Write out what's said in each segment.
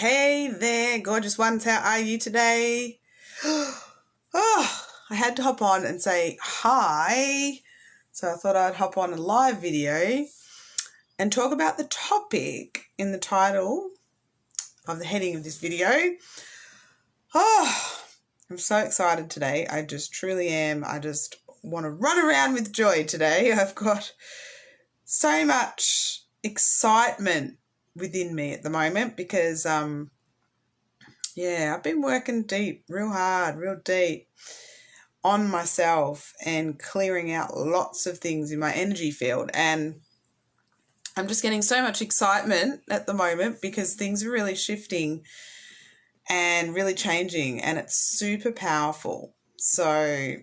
Hey there, gorgeous ones. How are you today? Oh, I had to hop on and say hi. So I thought I'd hop on a live video and talk about the topic in the title of the heading of this video. Oh, I'm so excited today. I just truly am. I just want to run around with joy today. I've got so much excitement within me at the moment because I've been working real hard, real deep on myself and clearing out lots of things in my energy field, and I'm just getting so much excitement at the moment because things are really shifting and really changing, and it's super powerful. So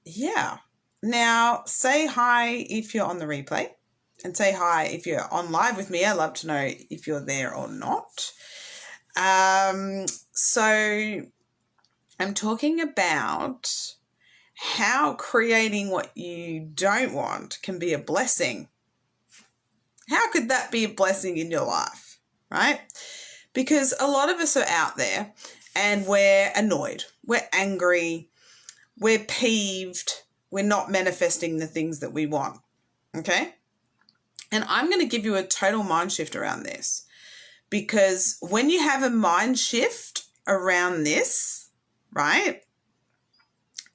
yeah, now say hi if you're on the replay. And say hi if you're on live with me. I'd love to know if you're there or not. So I'm talking about how creating what you don't want can be a blessing. How could that be a blessing in your life, right? Because a lot of us are out there and we're annoyed, we're angry, we're peeved, we're not manifesting the things that we want, okay? And I'm going to give you a total mind shift around this, because when you have a mind shift around this, right,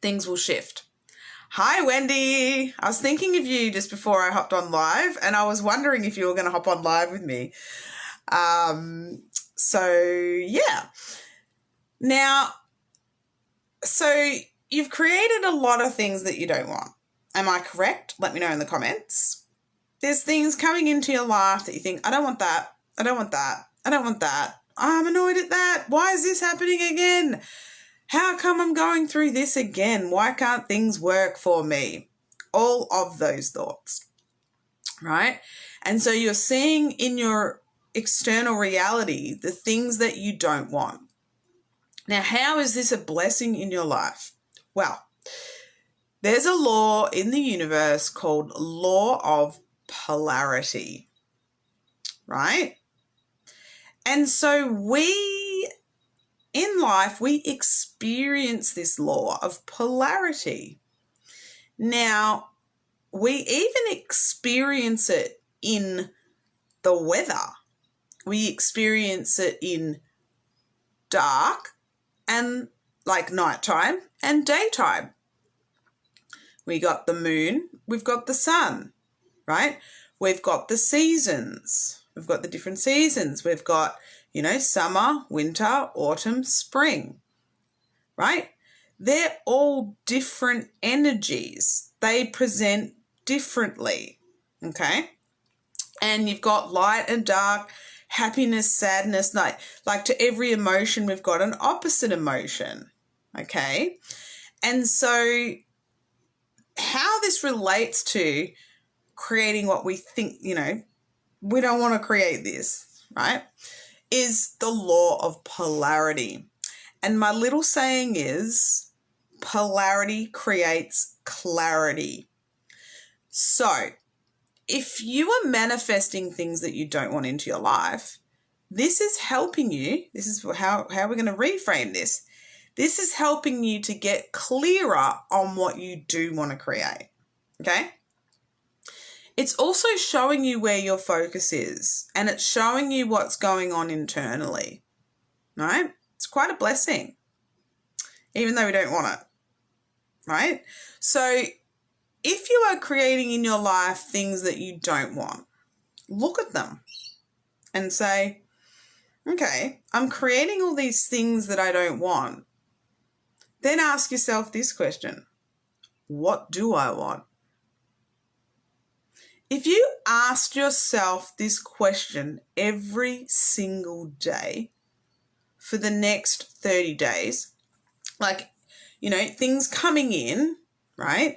things will shift. Hi, Wendy. I was thinking of you just before I hopped on live, and I was wondering if you were going to hop on live with me. Now, so you've created a lot of things that you don't want. Am I correct? Let me know in the comments. There's things coming into your life that you think, I don't want that, I don't want that, I don't want that. I'm annoyed at that. Why is this happening again? How come I'm going through this again? Why can't things work for me? All of those thoughts, right? And so you're seeing in your external reality the things that you don't want. Now, how is this a blessing in your life? Well, there's a law in the universe called law of polarity, right? And so in life, we experience this law of polarity. Now, we even experience it in the weather. We experience it in dark and like nighttime and daytime. We got the moon, we've got the sun, right? We've got the seasons. We've got the different seasons. We've got, summer, winter, autumn, spring, right? They're all different energies. They present differently, okay? And you've got light and dark, happiness, sadness, like to every emotion, we've got an opposite emotion, okay? And so how this relates to creating what we think, we don't want to create this, right, is the law of polarity. And my little saying is polarity creates clarity. So if you are manifesting things that you don't want into your life, this is helping you. This is how we're going to reframe this. This is helping you to get clearer on what you do want to create, okay? It's also showing you where your focus is, and it's showing you what's going on internally, right? It's quite a blessing, even though we don't want it, right? So if you are creating in your life things that you don't want, look at them and say, okay, I'm creating all these things that I don't want. Then ask yourself this question: what do I want? If you asked yourself this question every single day for the next 30 days, things coming in, right,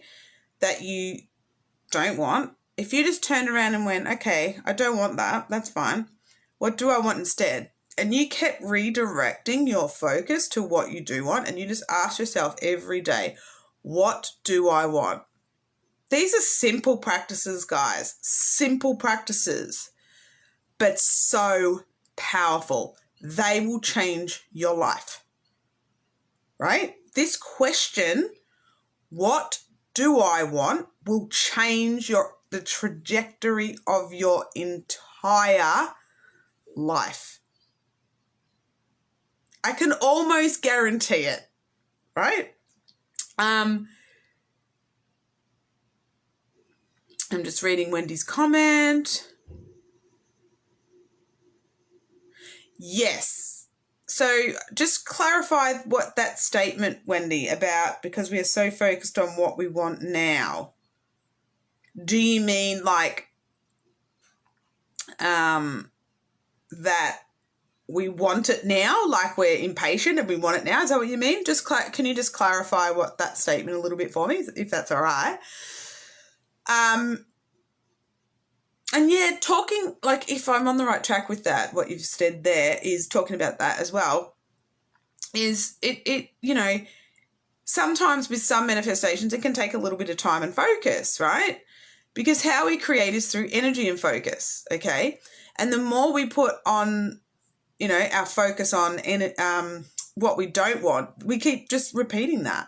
that you don't want, if you just turned around and went, okay, I don't want that, that's fine, what do I want instead? And you kept redirecting your focus to what you do want, and you just ask yourself every day, what do I want? These are simple practices, guys. Simple practices, but so powerful. they will change your life, right? This question, what do I want, will change the trajectory of your entire life. I can almost guarantee it, right? I'm just reading Wendy's comment. Yes. So just clarify what that statement, Wendy, about because we are so focused on what we want now. Do you mean like that we want it now, like we're impatient and we want it now? Is that what you mean? Can you just clarify what that statement a little bit for me, if that's all right? And yeah, talking, like if I'm on the right track with that, what you've said there is talking about that as well, is it you know, sometimes with some manifestations it can take a little bit of time and focus, right? Because how we create is through energy and focus, okay? And the more we put on, you know, our focus on what we don't want, we keep just repeating that.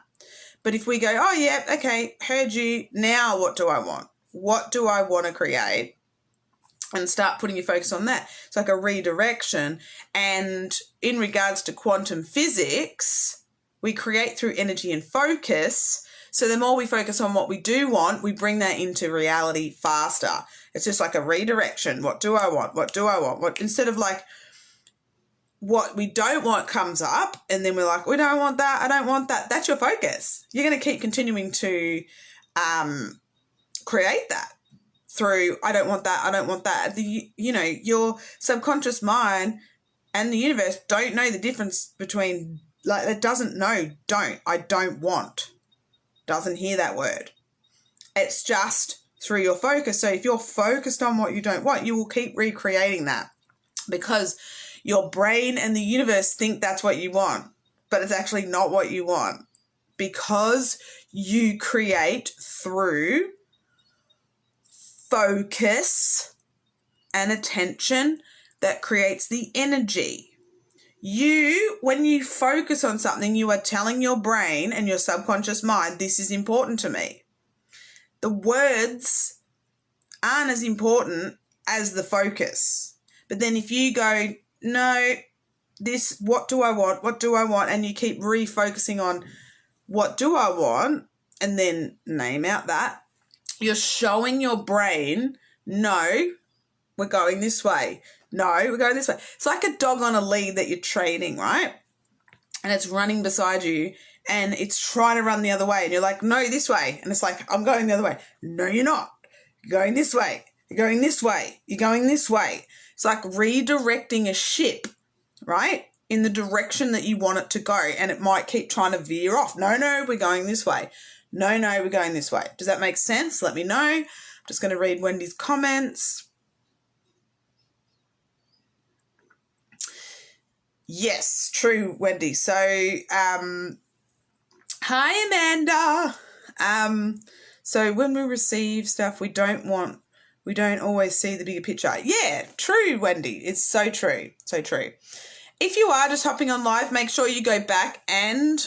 But if we go, oh, yeah, okay, heard you, now what do I want? What do I want to create? And start putting your focus on that. It's like a redirection. And in regards to quantum physics, we create through energy and focus. So the more we focus on what we do want, we bring that into reality faster. It's just like a redirection. What do I want? What do I want? Instead of like what we don't want comes up and then we're like, we don't want that. I don't want that. That's your focus. You're going to keep continuing to create that. Through, I don't want that, I don't want that. You know, your subconscious mind and the universe don't know the difference between, like, it doesn't know, I don't want. Doesn't hear that word. It's just through your focus. So if you're focused on what you don't want, you will keep recreating that because your brain and the universe think that's what you want, but it's actually not what you want because you create through focus and attention that creates the energy. When you focus on something, you are telling your brain and your subconscious mind, this is important to me. The words aren't as important as the focus. But then if you go, no, this, what do I want? What do I want? And you keep refocusing on what do I want? And then name out that. You're showing your brain, no, we're going this way. No, we're going this way. It's like a dog on a lead that you're training, right? And it's running beside you and it's trying to run the other way. And you're like, no, this way. And it's like, I'm going the other way. No, you're not. You're going this way. You're going this way. You're going this way. It's like redirecting a ship, right? In the direction that you want it to go. And it might keep trying to veer off. No, we're going this way. No, we're going this way. Does that make sense? Let me know. I'm just going to read Wendy's comments. Yes, true, Wendy. So, hi, Amanda. So when we receive stuff we don't want, we don't always see the bigger picture. Yeah, true, Wendy. It's so true. So true. If you are just hopping on live, make sure you go back and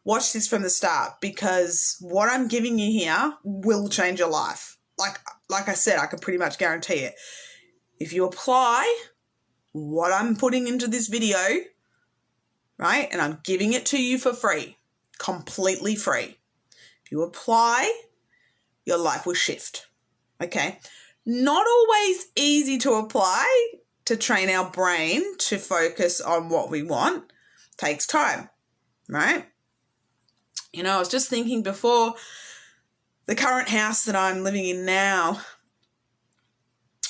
watch this from the start because what I'm giving you here will change your life. Like I said, I can pretty much guarantee it. If you apply what I'm putting into this video, right, and I'm giving it to you for free, completely free. If you apply, your life will shift, okay? Not always easy to apply to train our brain to focus on what we want. Takes time, right? You know, I was just thinking before the current house that I'm living in now,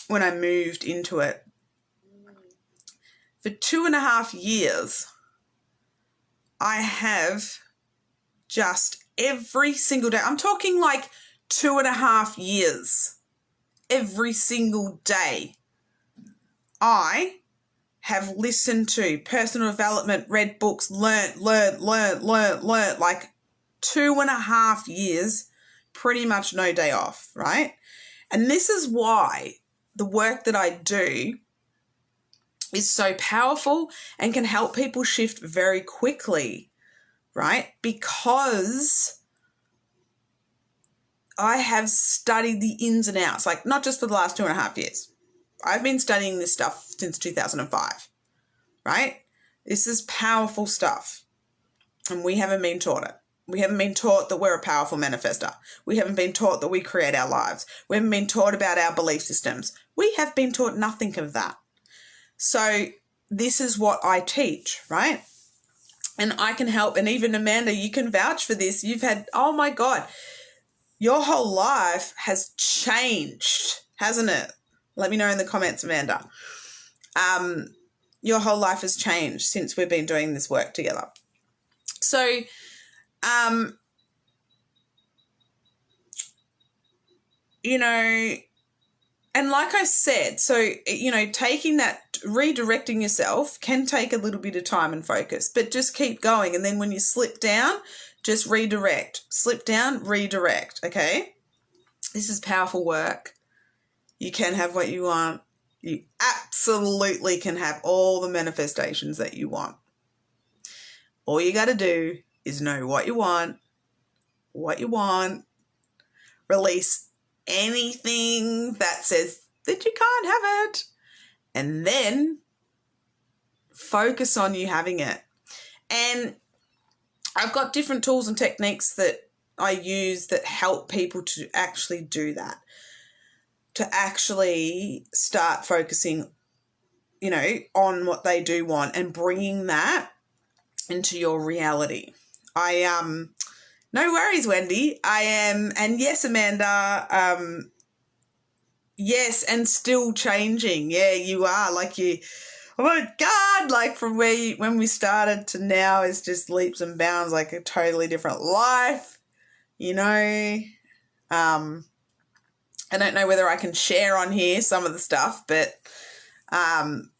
when I moved into it, for 2.5 years, I have just every single day, I'm talking like 2.5 years, every single day, I have listened to personal development, read books, learnt, like 2.5 years, pretty much no day off, right? And this is why the work that I do is so powerful and can help people shift very quickly, right? Because I have studied the ins and outs, like not just for the last 2.5 years. I've been studying this stuff since 2005, right? This is powerful stuff, and we haven't been taught it. We haven't been taught that we're a powerful manifester. We haven't been taught that we create our lives. We haven't been taught about our belief systems. We have been taught nothing of that. So this is what I teach, right? And I can help. And even Amanda, you can vouch for this. You've had, oh my God, your whole life has changed, hasn't it? Let me know in the comments, Amanda. Your whole life has changed since we've been doing this work together. So, you know, and like I said, so, you know, taking that, redirecting yourself can take a little bit of time and focus, but just keep going. And then when you slip down, just redirect. Slip down, redirect, okay? This is powerful work. You can have what you want. You absolutely can have all the manifestations that you want. All you got to do is know what you want, release anything that says that you can't have it, and then focus on you having it. And I've got different tools and techniques that I use that help people to actually do that, to actually start focusing, you know, on what they do want and bringing that into your reality. No worries, Wendy. And yes, Amanda, yes, and still changing. Yeah, you are. Like oh my God, like from when we started to now is just leaps and bounds, like a totally different life, you know. I don't know whether I can share on here some of the stuff, but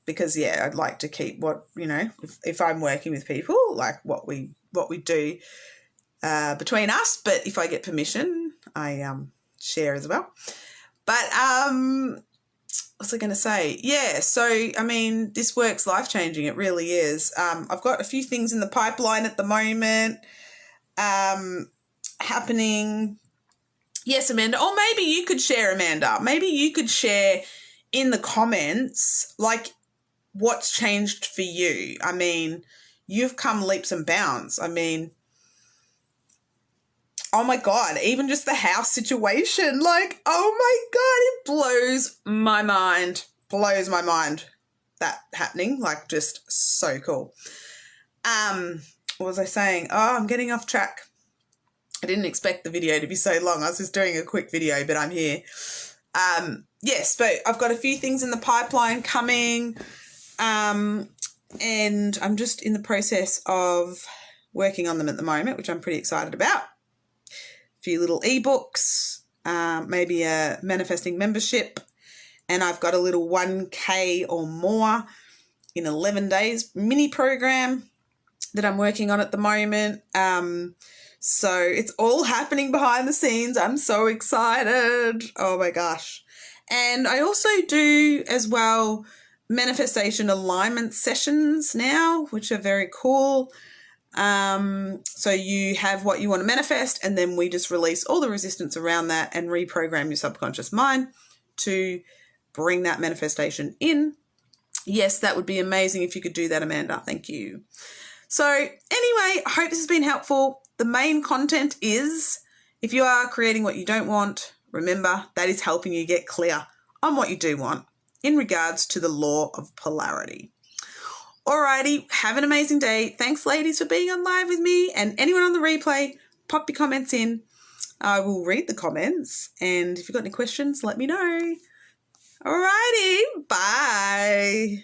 because yeah, I'd like to keep what, you know, if I'm working with people, like what we do between us, but if I get permission, I share as well. But what's I going to say? Yeah, so I mean, this work's life-changing. It really is. I've got a few things in the pipeline at the moment happening. Yes, Amanda. Or maybe you could share, Amanda. Maybe you could share in the comments, like, what's changed for you. I mean, you've come leaps and bounds. I mean, oh my God, even just the house situation, like, oh my God, it blows my mind. Blows my mind, that happening, like, just so cool. What was I saying? Oh, I'm getting off track. I didn't expect the video to be so long. I was just doing a quick video, but I'm here. Yes, but I've got a few things in the pipeline coming, and I'm just in the process of working on them at the moment, which I'm pretty excited about. Few little ebooks, maybe a manifesting membership, and I've got a little 1K or more in 11 days mini program that I'm working on at the moment. So it's all happening behind the scenes. I'm so excited. Oh my gosh. And I also do as well manifestation alignment sessions now, which are very cool. So you have what you want to manifest, and then we just release all the resistance around that and reprogram your subconscious mind to bring that manifestation in. Yes, that would be amazing if you could do that, Amanda. Thank you. So anyway, I hope this has been helpful. The main content is, if you are creating what you don't want, remember that is helping you get clear on what you do want in regards to the law of polarity. Alrighty, have an amazing day. Thanks, ladies, for being on live with me. And anyone on the replay, pop your comments in. I will read the comments. And if you've got any questions, let me know. Alrighty, bye.